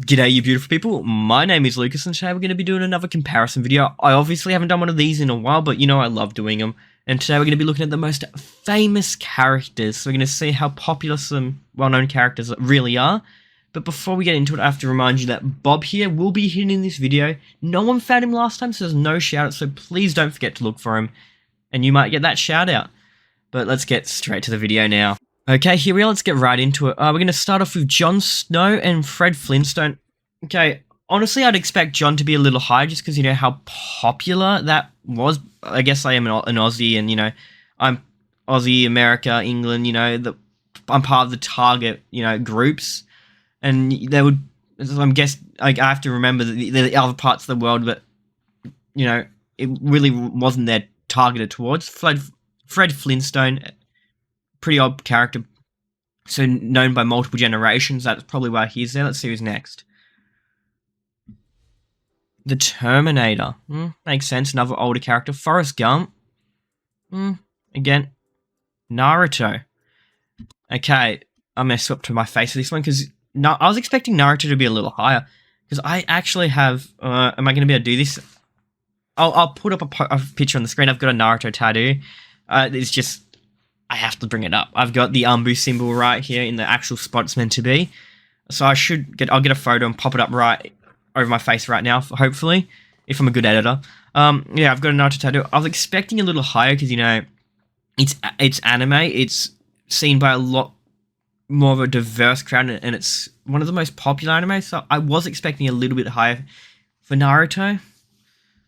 G'day, you beautiful people. My name is Lucas, and today we're going to be doing another comparison video. I obviously haven't done one of these in a while, but you know I love doing them. And today we're going to be looking at the most famous characters. So we're going to see how popular some well-known characters really are. But before we get into it, I have to remind you that Bob here will be hidden in this video. No one found him last time, so there's no shout-out, so please don't forget to look for him. And you might get that shout-out. But let's get straight to the video now. Okay, here we are. Let's get right into it. We're going to start off with Jon Snow and Fred Flintstone. Okay, honestly, I'd expect Jon to be a little higher just because you know how popular that was. I guess I am an Aussie, and you know, I'm Aussie, America, England. You know, I'm part of the target, you know, groups, and they would. I'm guess I have to remember the other parts of the world, but you know, it really wasn't there targeted towards. Fred Flintstone, pretty odd character, so known by multiple generations. That's probably why he's there. Let's see who's next. The Terminator. Makes sense. Another older character. Forrest Gump. Again. Naruto. Okay. I messed up to my face for this one because I was expecting Naruto to be a little higher. Because I actually have... am I going to be able to do this? I'll put up a picture on the screen. I've got a Naruto tattoo. It's just... I have to bring it up. I've got the Anbu symbol right here in the actual spot it's meant to be. So I'll get a photo and pop it up right over my face right now, hopefully, if I'm a good editor. Yeah, I've got a Naruto tattoo. I was expecting a little higher because, you know, it's anime. It's seen by a lot more of a diverse crowd, and it's one of the most popular anime, so I was expecting a little bit higher for Naruto,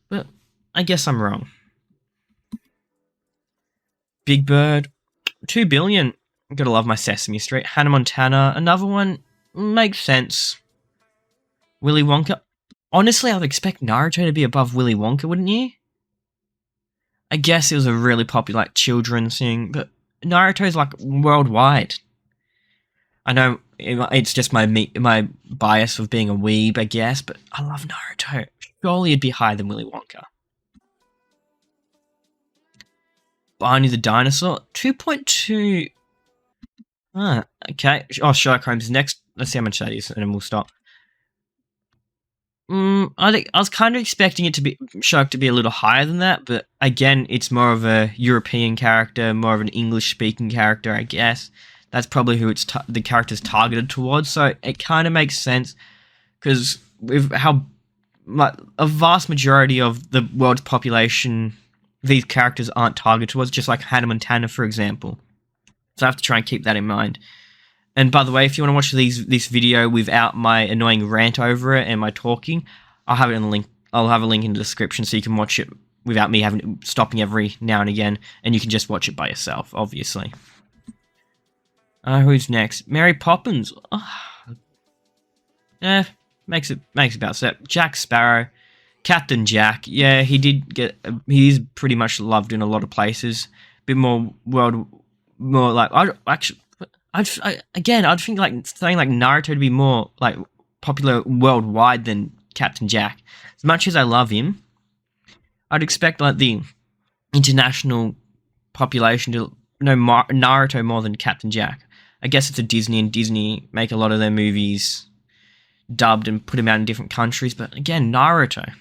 but I guess I'm wrong. Big Bird, 2 billion. Gotta love my Sesame Street. Hannah Montana, another one, makes sense. Willy Wonka. Honestly, I would expect Naruto to be above Willy Wonka, wouldn't you? I guess it was a really popular like children's thing, but Naruto's like worldwide. I know it's just my bias of being a weeb, I guess, but I love Naruto. Surely it'd be higher than Willy Wonka. Barney the Dinosaur, 2.2. Okay. Oh, Sherlock Holmes is next. Let's see how much that is, and then we'll stop. I was kind of expecting it to be Sherlock to be a little higher than that, but again, it's more of a European character, more of an English-speaking character, I guess. That's probably who the character's targeted towards, so it kind of makes sense, because with how a vast majority of the world's population, these characters aren't targeted towards, just like Hannah Montana, for example. So I have to try and keep that in mind. And by the way, if you want to watch this video without my annoying rant over it and my talking, I'll have it in the link. I'll have a link in the description so you can watch it without me stopping every now and again, and you can just watch it by yourself, obviously. Who's next? Mary Poppins. Makes about sense. Jack Sparrow, Captain Jack. Yeah, he's pretty much loved in a lot of places. Bit more like I'd think like saying like Naruto to be more like popular worldwide than Captain Jack. As much as I love him, I'd expect like the international population to know Naruto more than Captain Jack. I guess it's a Disney, and Disney make a lot of their movies dubbed and put them out in different countries. But again, Naruto.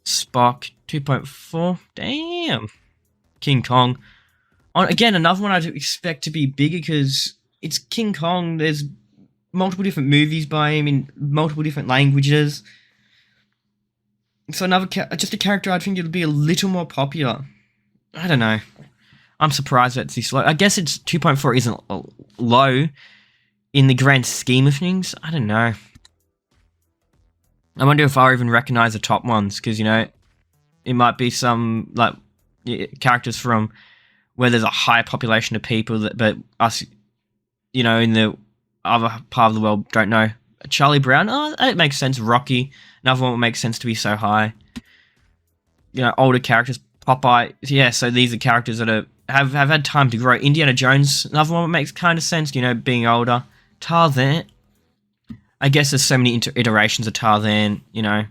Spock, 2.4. Damn. King Kong. Again, another one I'd expect to be bigger because it's King Kong. There's multiple different movies by him in multiple different languages. So just a character I'd think it would be a little more popular. I don't know. I'm surprised that it's this low. I guess it's 2.4 isn't low in the grand scheme of things. I don't know. I wonder if I'll even recognize the top ones because, you know, it might be some like characters from where there's a high population of people but us, you know, in the other part of the world don't know. Charlie Brown, it makes sense. Rocky, another one that makes sense to be so high. You know, older characters. Popeye, yeah, so these are characters that have had time to grow. Indiana Jones, another one that makes kind of sense, you know, being older. Tarzan, I guess there's so many iterations of Tarzan, you know.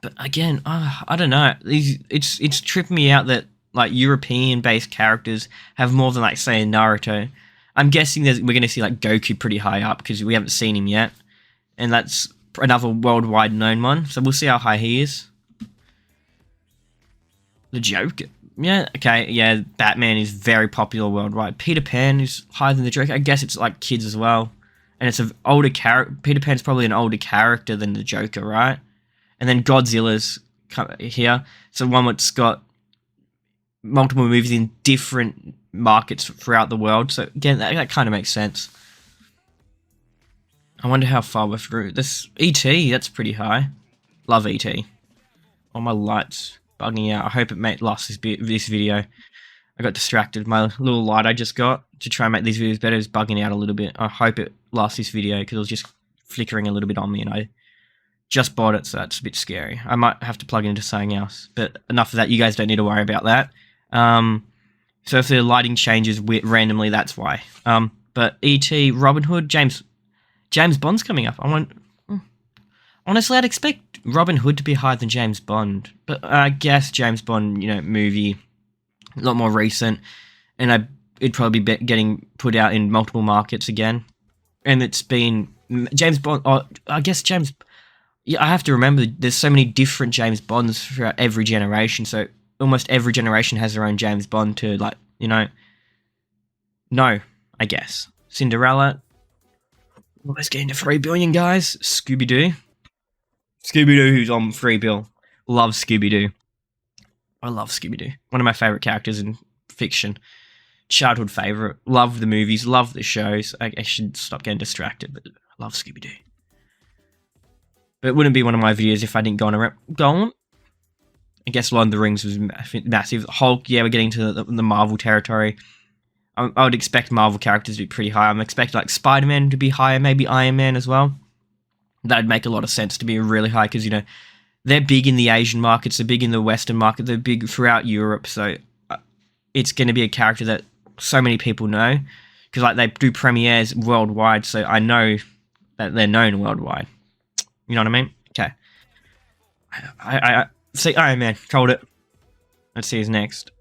But again, I don't know. It's tripping me out that like European-based characters have more than like say Naruto. I'm guessing we're going to see like Goku pretty high up because we haven't seen him yet, and that's another worldwide known one. So we'll see how high he is. The Joker. Yeah, okay, yeah, Batman is very popular worldwide. Peter Pan is higher than the Joker. I guess it's like kids as well. And it's an older character. Peter Pan's probably an older character than the Joker, right? And then Godzilla's here. So one that's got multiple movies in different markets throughout the world. So again, that kind of makes sense. I wonder how far we're through. This E.T., that's pretty high. Love E.T. Oh, my lights bugging out. I hope it lasts this video. I got distracted. My little light I just got to try and make these videos better is bugging out a little bit. I hope it lasts this video because it was just flickering a little bit on me and I just bought it, so that's a bit scary. I might have to plug it into something else. But enough of that. You guys don't need to worry about that. So if the lighting changes randomly, that's why. But E.T., Robin Hood, James Bond's coming up. Honestly, I'd expect Robin Hood to be higher than James Bond. But I guess James Bond, movie, a lot more recent. And it'd probably be getting put out in multiple markets again. And it's been... James Bond... Oh, I guess James... Yeah, I have to remember there's so many different James Bonds throughout every generation. So almost every generation has their own James Bond to, No, I guess. Cinderella... Let's get into 3 billion, guys. Scooby-Doo. Scooby-Doo, who's on 3 bill. Love Scooby-Doo. I love Scooby-Doo. One of my favourite characters in fiction. Childhood favourite. Love the movies. Love the shows. I should stop getting distracted, but I love Scooby-Doo. But it wouldn't be one of my videos if I didn't go on. I guess Lord of the Rings was massive. Hulk, yeah, we're getting to the Marvel territory. I would expect Marvel characters to be pretty high. I'm expecting like Spider-Man to be higher, maybe Iron Man as well. That'd make a lot of sense to be really high because, they're big in the Asian markets, they're big in the Western market, they're big throughout Europe. So it's going to be a character that so many people know because they do premieres worldwide. So I know that they're known worldwide. You know what I mean? Okay. I see Iron Man. Called it. Let's see who's next.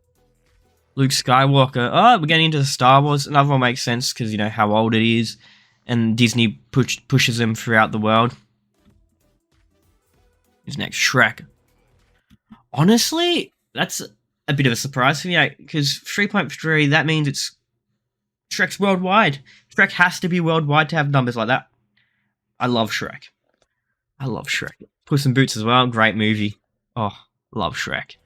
Luke Skywalker. Oh, we're getting into the Star Wars. Another one makes sense because, how old it is. And Disney pushes them throughout the world. Who's next? Shrek. Honestly, that's a bit of a surprise for me. Because 3.3, that means Shrek's worldwide. Shrek has to be worldwide to have numbers like that. I love Shrek. Puss in Boots as well. Great movie. Oh, love Shrek.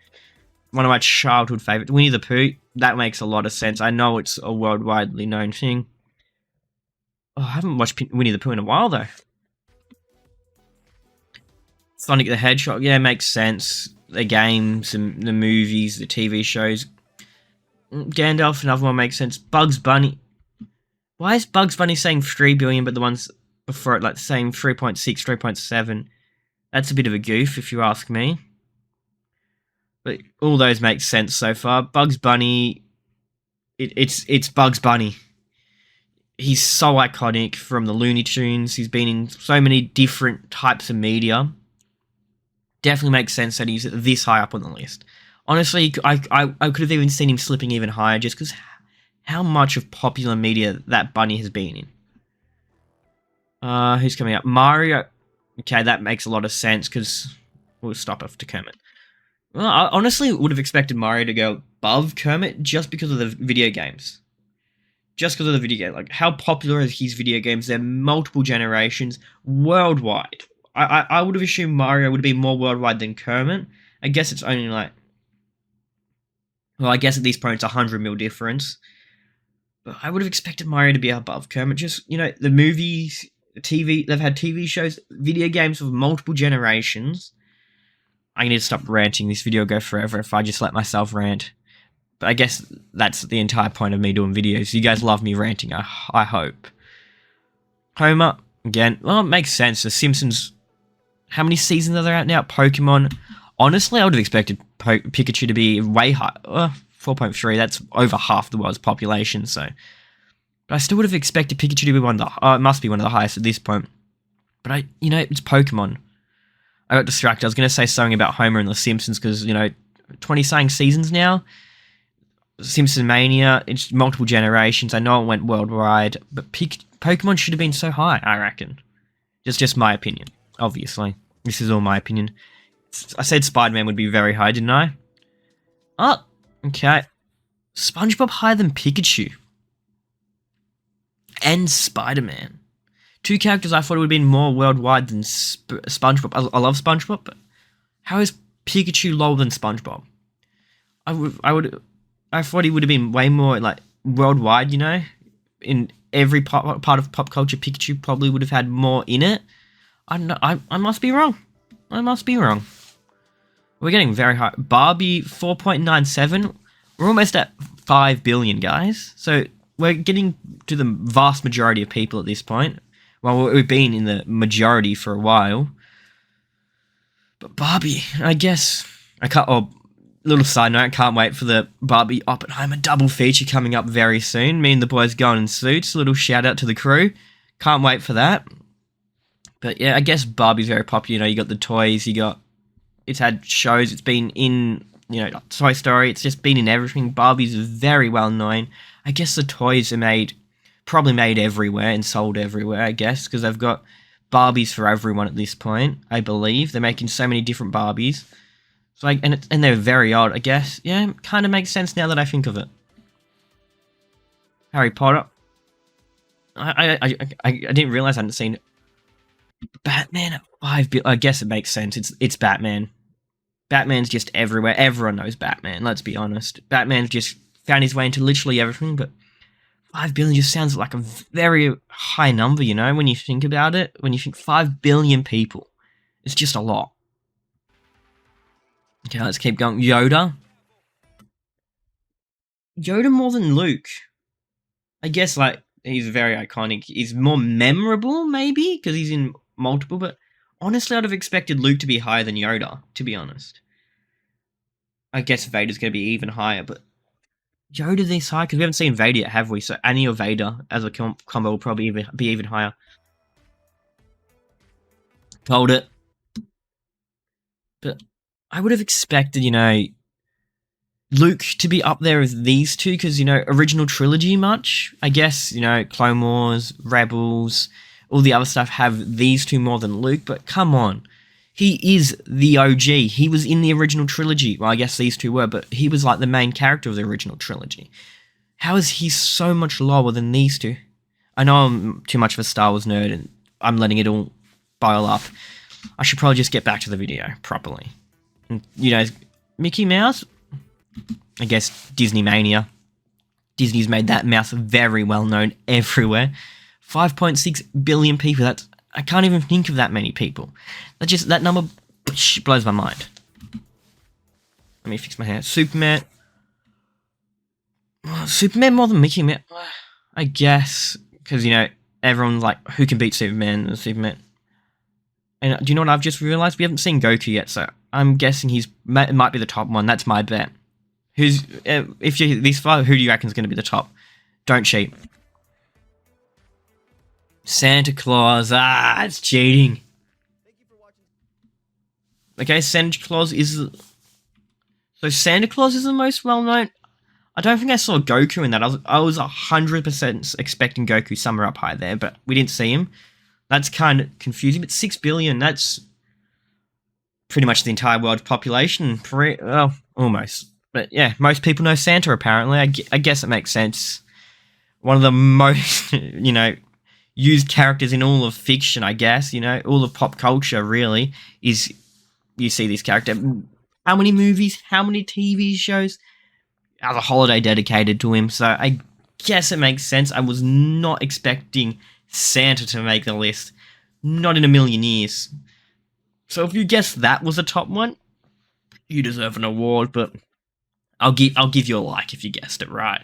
One of my childhood favorites. Winnie the Pooh. That makes a lot of sense. I know it's a worldwide known thing. Oh, I haven't watched Winnie the Pooh in a while, though. Sonic the Hedgehog. Yeah, makes sense. The games, and the movies, the TV shows. Gandalf, another one makes sense. Bugs Bunny. Why is Bugs Bunny saying 3 billion, but the ones before it, saying 3.6, 3.7? That's a bit of a goof, if you ask me. But all those make sense so far. Bugs Bunny, it's Bugs Bunny. He's so iconic from the Looney Tunes. He's been in so many different types of media. Definitely makes sense that he's this high up on the list. Honestly, I could have even seen him slipping even higher just because how much of popular media that bunny has been in. Who's coming up? Mario. Okay, that makes a lot of sense because we'll stop after Kermit. Well, I honestly would have expected Mario to go above Kermit just because of the video games. How popular are his video games? They're multiple generations worldwide. I would have assumed Mario would be more worldwide than Kermit. I guess it's only I guess at this point it's 100 mil difference. But I would have expected Mario to be above Kermit. Just, the movies, TV, they've had TV shows, video games of multiple generations. I need to stop ranting. This video will go forever if I just let myself rant. But I guess that's the entire point of me doing videos. You guys love me ranting, I hope. Homer, again, well, it makes sense. The Simpsons, how many seasons are there out now? Pokemon, honestly, I would have expected Pikachu to be way high. 4.3, that's over half the world's population, so. But I still would have expected Pikachu to be it must be one of the highest at this point. But it's Pokemon. I got distracted. I was going to say something about Homer and The Simpsons because, 20-something seasons now. Simpson Mania, it's multiple generations. I know it went worldwide, but Pokemon should have been so high, I reckon. Just my opinion, obviously. This is all my opinion. I said Spider-Man would be very high, didn't I? Oh, okay. SpongeBob higher than Pikachu. And Spider-Man. Two characters I thought would have been more worldwide than SpongeBob. I love SpongeBob, but how is Pikachu lower than SpongeBob? I thought he would have been way more like worldwide, you know? In every part of pop culture, Pikachu probably would have had more in it. I don't know. I must be wrong. I must be wrong. We're getting very high. Barbie 4.97. We're almost at 5 billion, guys. So we're getting to the vast majority of people at this point. Well, we've been in the majority for a while. But Barbie, I guess I can't. Oh, little side note, I can't wait for the Barbie Oppenheimer double feature coming up very soon. Me and the boys going in suits. A little shout out to the crew. Can't wait for that. But yeah, I guess Barbie's very popular. You know, you got the toys, it's had shows, it's been in, you know, Toy Story, it's just been in everything. Barbie's very well known. I guess the toys are probably made everywhere and sold everywhere, I guess, because they've got Barbies for everyone at this point, I believe. They're making so many different Barbies. So like, and they're very old, I guess. Yeah, kind of makes sense now that I think of it. Harry Potter. I didn't realize I hadn't seen Batman at 5 billion. I guess it makes sense. It's Batman. Batman's just everywhere. Everyone knows Batman, let's be honest. Batman's just found his way into literally everything, but 5 billion just sounds like a very high number, you know, when you think about it. When you think 5 billion people, it's just a lot. Okay, let's keep going. Yoda. Yoda more than Luke. I guess, like, he's very iconic. He's more memorable, maybe, because he's in multiple, but honestly, I'd have expected Luke to be higher than Yoda, to be honest. I guess Vader's going to be even higher, but Yoda this high? Because we haven't seen Vader yet, have we? So Annie or Vader as a combo will probably be even higher. Called it. But I would have expected, you know, Luke to be up there with these two, because, you know, original trilogy much. I guess, you know, Clone Wars, Rebels, all the other stuff have these two more than Luke, but come on. He is the OG. He was in the original trilogy. Well, I guess these two were, but he was like the main character of the original trilogy. How is he so much lower than these two? I know I'm too much of a Star Wars nerd and I'm letting it all boil up. I should probably just get back to the video properly. And, you know, Mickey Mouse, I guess Disney Mania. Disney's made that mouse very well known everywhere. 5.6 billion people. I can't even think of that many people. That number blows my mind. Let me fix my hair. Superman. Superman more than Mickey Mouse, I guess, because, you know, everyone's like, who can beat Superman? Superman. And do you know what I've just realized? We haven't seen Goku yet, so I'm guessing it might be the top one. That's my bet. If you're this far, who do you reckon is going to be the top? Don't cheat. Santa Claus. It's cheating. Okay, Santa Claus is... So Santa Claus is the most well-known. I don't think I saw Goku in that. I was 100% expecting Goku somewhere up high there, but we didn't see him. That's kind of confusing, but 6 billion, that's pretty much the entire world population. Well, almost. But yeah, most people know Santa, apparently. I guess it makes sense. One of the most, you know, used characters in all of fiction, I guess, you know, all of pop culture, really, is you see this character. How many movies, how many TV shows has a holiday dedicated to him? So I guess it makes sense. I was not expecting Santa to make the list. Not in a million years. So if you guessed that was a top one, you deserve an award, but I'll give you a like if you guessed it right.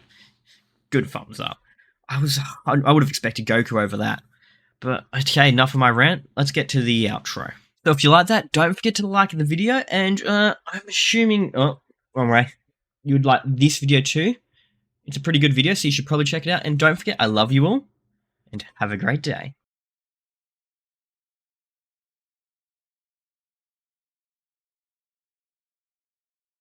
Good thumbs up. I would have expected Goku over that. But okay, enough of my rant. Let's get to the outro. So if you like that, don't forget to like the video, and I'm assuming, wrong way, you would like this video too. It's a pretty good video, so you should probably check it out. And don't forget, I love you all, and have a great day.